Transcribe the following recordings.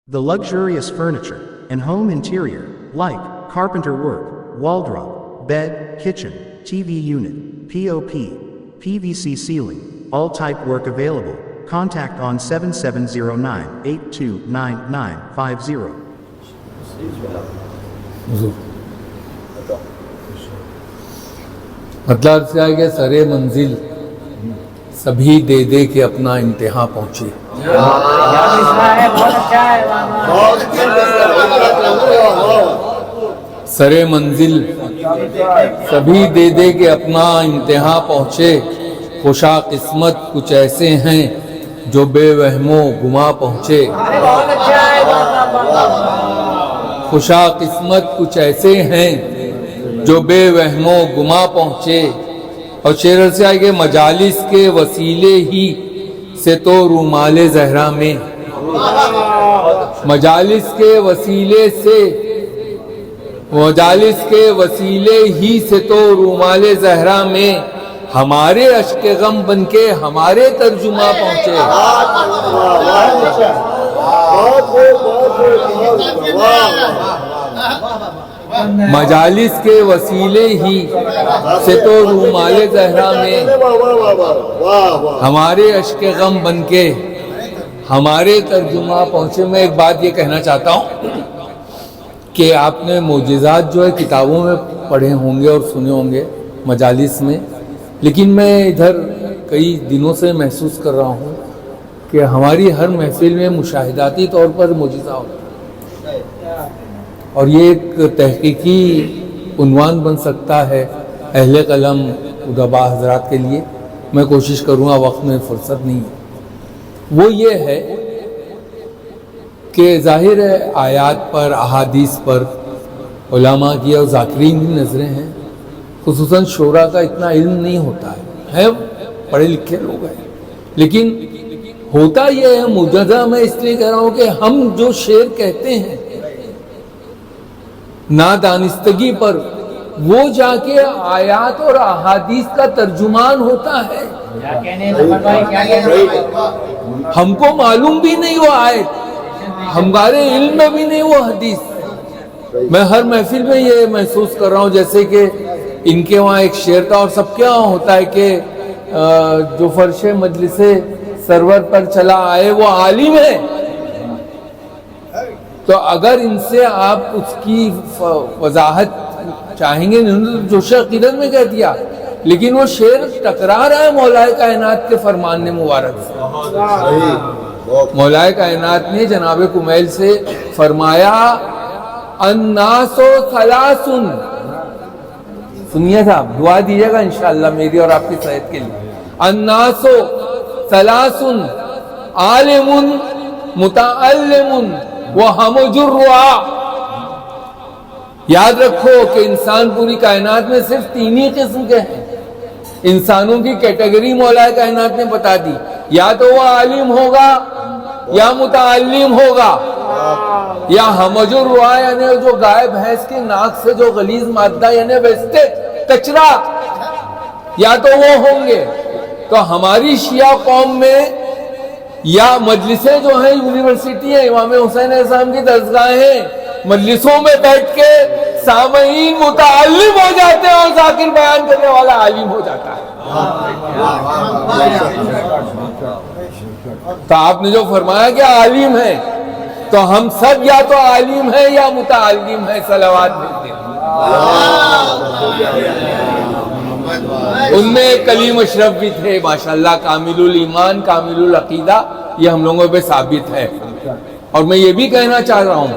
The luxurious furniture and home interior, like carpenter work, wardrobe, bed, kitchen, TV unit, POP, PVC ceiling, all type work available. Contact on 7709-829950. مطلب سے آگے سرے منزل سبھی دے دے کے اپنا انتہا پہنچے. سرے منزل سبھی دے دے کے اپنا انتہا پہنچے. خوشا قسمت کچھ ایسے ہیں جو بے وہم و گما پہنچے. خوشا قسمت کچھ ایسے ہیں جو بے وہم و گما پہنچے. اور شعر سے آئے کہ مجالس کے وسیلے ہی سے تو رومال زہرا میں, مجالس کے وسیلے ہی سے تو رومال زہرا میں ہمارے اشک غم بن کے ہمارے ترجمہ پہنچے. مجالس کے وسیلے ہی سے تو رومال زہرا میں ہمارے اشک غم بن کے ہمارے ترجمہ پہنچے. میں ایک بات یہ کہنا چاہتا ہوں کہ آپ نے معجزات جو ہے کتابوں میں پڑھے ہوں گے اور سنے ہوں گے مجالس میں, لیکن میں ادھر کئی دنوں سے محسوس کر رہا ہوں کہ ہماری ہر محفل میں مشاہداتی طور پر معجزہ ہوتا ہے. اور یہ ایک تحقیقی عنوان بن سکتا ہے اہل قلم ادبا حضرات کے لیے. میں کوشش کروں گا, وقت میں فرصت نہیں ہے. وہ یہ ہے کہ ظاہر ہے آیات پر احادیث پر علماء کی اور ذاکرین کی نظریں ہیں, خصوصاً شعراء کا اتنا علم نہیں ہوتا ہے پڑھے لکھے لوگ ہیں, لیکن ہوتا یہ ہے معجزہ میں اس لیے کہہ رہا ہوں کہ ہم جو شعر کہتے ہیں نادانستگی پر, وہ جا کے آیات اور احادیث کا ترجمان ہوتا ہے. ہم کو معلوم بھی نہیں وہ آیت, ہمارے علم میں بھی نہیں وہ حدیث. میں ہر محفل میں یہ محسوس کر رہا ہوں جیسے کہ ان کے وہاں ایک شعر تھا, اور سب کے وہاں ہوتا ہے کہ جو فرش مجلس سرور پر چلا آئے وہ عالم ہے. تو اگر ان سے آپ اس کی وضاحت چاہیں گے, جوش عقیدت میں کہہ دیا, لیکن وہ شعر ٹکرا رہا ہے مولائے کائنات کے فرمان مبارک سے. مولائے کائنات نے جناب کمیل سے فرمایا الناس ثلاث, سنیے صاحب دعا دیجیے گا انشاءاللہ میری اور آپ کی صحت کے لیے. الناس ثلاث عالم متعلم وہمج الرعاء. یاد رکھو کہ انسان پوری کائنات میں صرف تین ہی قسم کے ہیں. انسانوں کی کیٹیگری مولا کائنات نے بتا دی, یا تو وہ عالم ہوگا یا متعلم ہوگا یا ہمج الرعاء یعنی جو گائے بھینس کے ناک سے جو غلیظ مادہ یعنی ویسٹیج کچرا, یا تو وہ ہوں گے. تو ہماری شیعہ قوم میں یا مجلسیں جو ہیں یونیورسٹی ہیں, امام حسین علیہ السلام کی درسگاہیں, مجلسوں میں بیٹھ کے سامعین متعلم ہو جاتے ہیں اور ذاکر بیان کرنے والا عالم ہو جاتا ہے. تو آپ نے جو فرمایا کہ عالم ہے, تو ہم سب یا تو عالم ہیں یا متعلم ہیں. صلوات ملتے ہیں. ان میں کلیم اشرف بھی تھے ماشاءاللہ, کامل الایمان کامل العقیدہ, یہ ہم لوگوں پہ ثابت ہے. اور میں یہ بھی کہنا چاہ رہا ہوں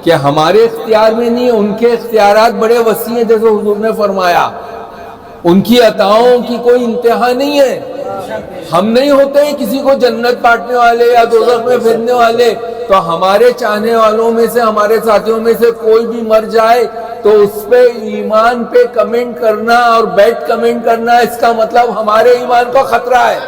کہ ہمارے اختیار میں نہیں, ان کے اختیارات بڑے وسیع ہیں. جیسے حضور نے فرمایا ان کی عطاؤں کی کوئی انتہا نہیں ہے. ہم نہیں ہوتے ہیں کسی کو جنت بانٹنے والے یا دوزخ میں بھیجنے والے. تو ہمارے چاہنے والوں میں سے, ہمارے ساتھیوں میں سے کوئی بھی مر جائے تو اس پہ ایمان پہ کمنٹ کرنا اور بیڈ کمنٹ کرنا, اس کا مطلب ہمارے ایمان کو خطرہ ہے.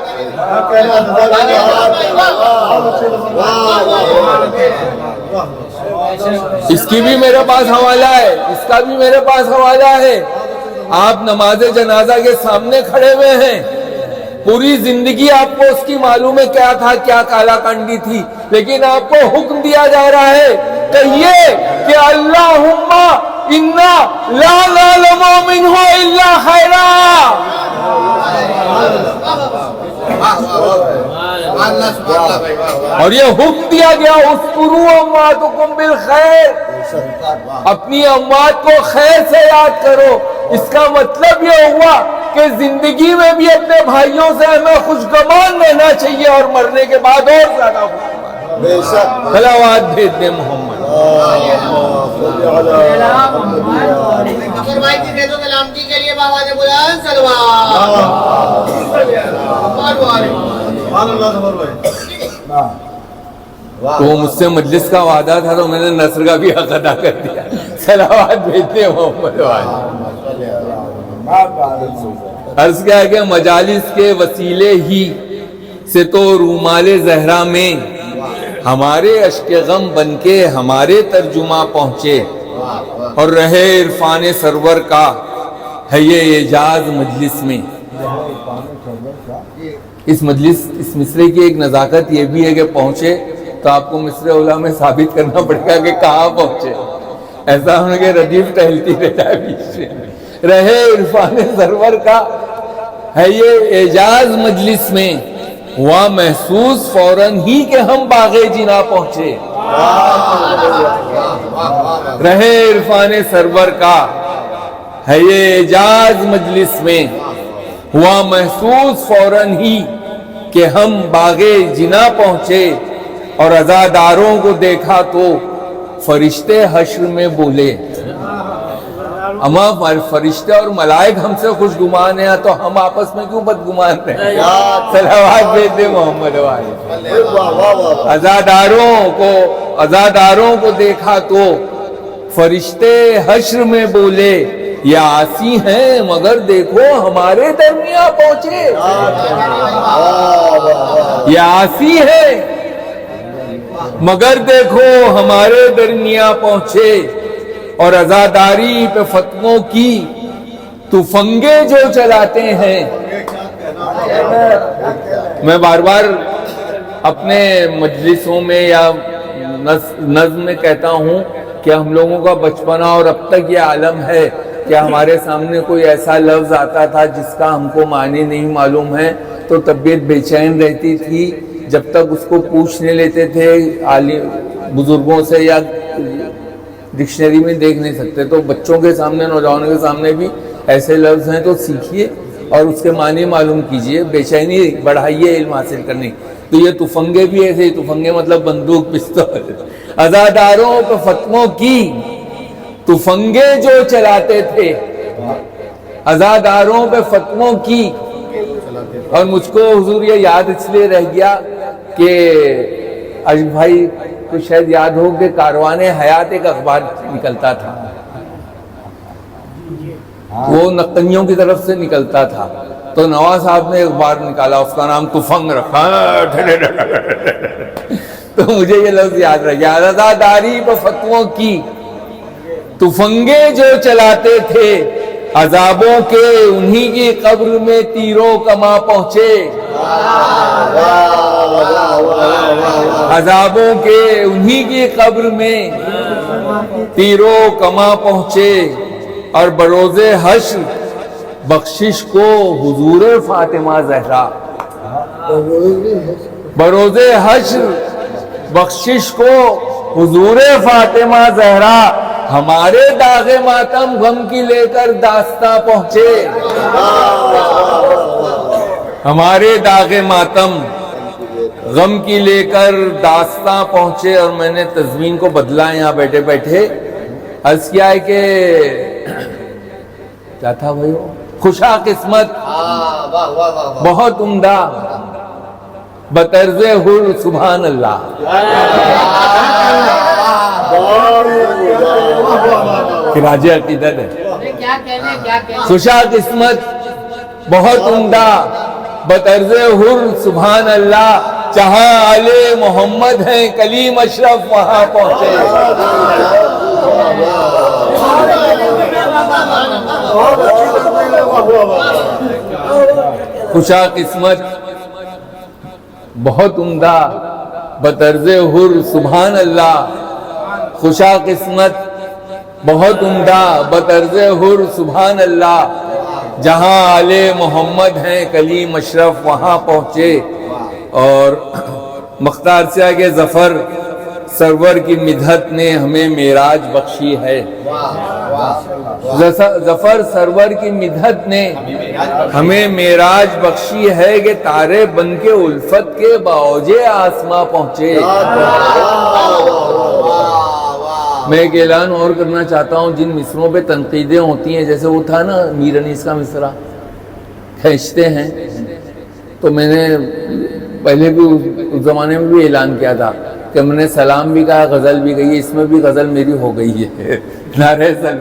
اس کی بھی میرے پاس حوالہ ہے, اس کا بھی میرے پاس حوالہ ہے. آپ نماز جنازہ کے سامنے کھڑے ہوئے ہیں, پوری زندگی آپ کو اس کی معلوم ہے کیا تھا، کیا کالا کنڈی تھی، لیکن آپ کو حکم دیا جا رہا ہے کہیے کہ اللہم انا لا نعلم منہ الا خیرا. اور یہ حکم دیا گیا اذکروا امواتکم بالخیر، اپنی اموات کو خیر سے یاد کرو. اس کا مطلب یہ ہوا کہ زندگی میں بھی اپنے بھائیوں سے ہمیں خوشگمان رہنا چاہیے اور مرنے کے بعد اور زیادہ خوشگمان. صلوات بھیج دیں محمد. تو مجھ سے مجلس کا وعدہ تھا تو میں نے نصر کا بھی حق ادا کر دیا. صلوات بھیجتے محمد. عرض کیا کہ مجالس کے وسیلے ہی سے تو رومال زہرا میں ہمارے اشک غم بن کے ہمارے ترجمہ پہنچے، اور رہے عرفان سرور کا ہے یہ اعجاز مجلس میں. اس مصرے کی ایک نزاکت یہ بھی ہے کہ پہنچے تو آپ کو مصرے اولا میں ثابت کرنا پڑے گا کہ کہاں پہنچے. ایسا ہونے کہ ردیف ٹہلتی رہتا ہے بیچ میں. رہے عرفان سرور کا ہے یہ اعجاز مجلس میں، ہوا محسوس فوراً ہی کہ ہم باغ جنا پہنچے. رہے عرفان سرور کا ہے یہ اعجاز مجلس میں، ہوا محسوس فوراً ہی کہ ہم باغ جنا پہنچے. اور عزاداروں کو دیکھا تو فرشتے حشر میں بولے. اما فرشتے اور ملائک ہم سے خوشگمان ہیں تو ہم آپس میں کیوں بدگمان رہے. صلوات بھیج دے محمد والے. عزاداروں کو دیکھا تو فرشتے حشر میں بولے یہ عاصی ہیں مگر دیکھو ہمارے درمیان پہنچے. یہ عاصی ہے مگر دیکھو ہمارے درمیان پہنچے. اور عزاداری پہ فتووں کی تفنگے جو چلاتے ہیں. میں بار بار اپنے مجلسوں میں یا نظم میں کہتا ہوں کہ ہم لوگوں کا بچپنا اور اب تک یہ عالم ہے کہ ہمارے سامنے کوئی ایسا لفظ آتا تھا جس کا ہم کو معنی نہیں معلوم ہے تو طبیعت بے چین رہتی تھی جب تک اس کو پوچھنے لیتے تھے بزرگوں سے یا ڈکشنری میں دیکھ نہیں سکتے. تو بچوں کے سامنے نوجوانوں کے سامنے بھی ایسے لفظ ہیں تو سیکھیے اور اس کے معنی معلوم کیجئے، بے چینی بڑھائیے علم حاصل کرنے. تو یہ تفنگے بھی ایسے ہی، تفنگے مطلب بندوق پستول. عزاداروں پہ فتووں کی تفنگے جو چلاتے تھے، عزاداروں پہ فتووں کی. اور مجھ کو حضور یہ یاد اس لیے رہ گیا کہ عجب بھائی تو شاید یاد ہو کہ کاروان حیات ایک اخبار نکلتا تھا، وہ نقنیوں کی طرف سے نکلتا تھا. تو نواز صاحب نے اخبار نکالا، اس کا نام تفنگ رکھا. تو مجھے یہ لفظ یاد رہ گیا. عزاداری پہ فتووں کی تفنگے جو چلاتے تھے، عذابوں کے انہی کی قبر میں تیروں کما پہنچے. عذابوں کے انہی کی قبر میں تیروں کما پہنچے. اور بروز حشر بخشش کو حضور فاطمہ زہرا. بروز حشر بخشش کو حضور فاطمہ زہرا ہمارے داغ ماتم غم کی لے کر داستاں پہنچے. ہمارے داغ ماتم غم کی لے کر داستاں پہنچے. اور میں نے تضمین کو بدلا یہاں بیٹھے بیٹھے. عرض کیا ہے کہ کیا تھا بھائی، خوشا قسمت بہت عمدہ بطرز حر سبحان اللہ. خراج عقیدت ہے. خوشا قسمت بہت عمدہ بطرز حر سبحان اللہ. جہاں آل محمد ہیں کلیم اشرف وہاں پہنچے. خوشا قسمت بہت عمدہ بطرز حر سبحان اللہ، خوشا قسمت بہت عمدہ بطرز حر سبحان اللہ، جہاں آل محمد ہیں کلیم اشرف وہاں پہنچے۔ اور مختار سے آگے ظفر سرور کی مدحت نے ہمیں معراج بخشی ہے، ظفر سرور کی مدحت نے ہمیں معراج بخشی ہے کہ تارے بن کے الفت کے باوجھ آسماں پہنچے۔ میں ایک اعلان اور کرنا چاہتا ہوں، جن مصروں پہ تنقیدیں ہوتی ہیں، جیسے وہ تھا نا میر انیس کا مصرع کھینچتے ہیں، تو میں نے پہلے بھی اس زمانے میں بھی اعلان کیا تھا کہ میں نے سلام بھی کہا، غزل بھی گئی، اس میں بھی غزل میری ہو گئی ہے، نعرہ سلام۔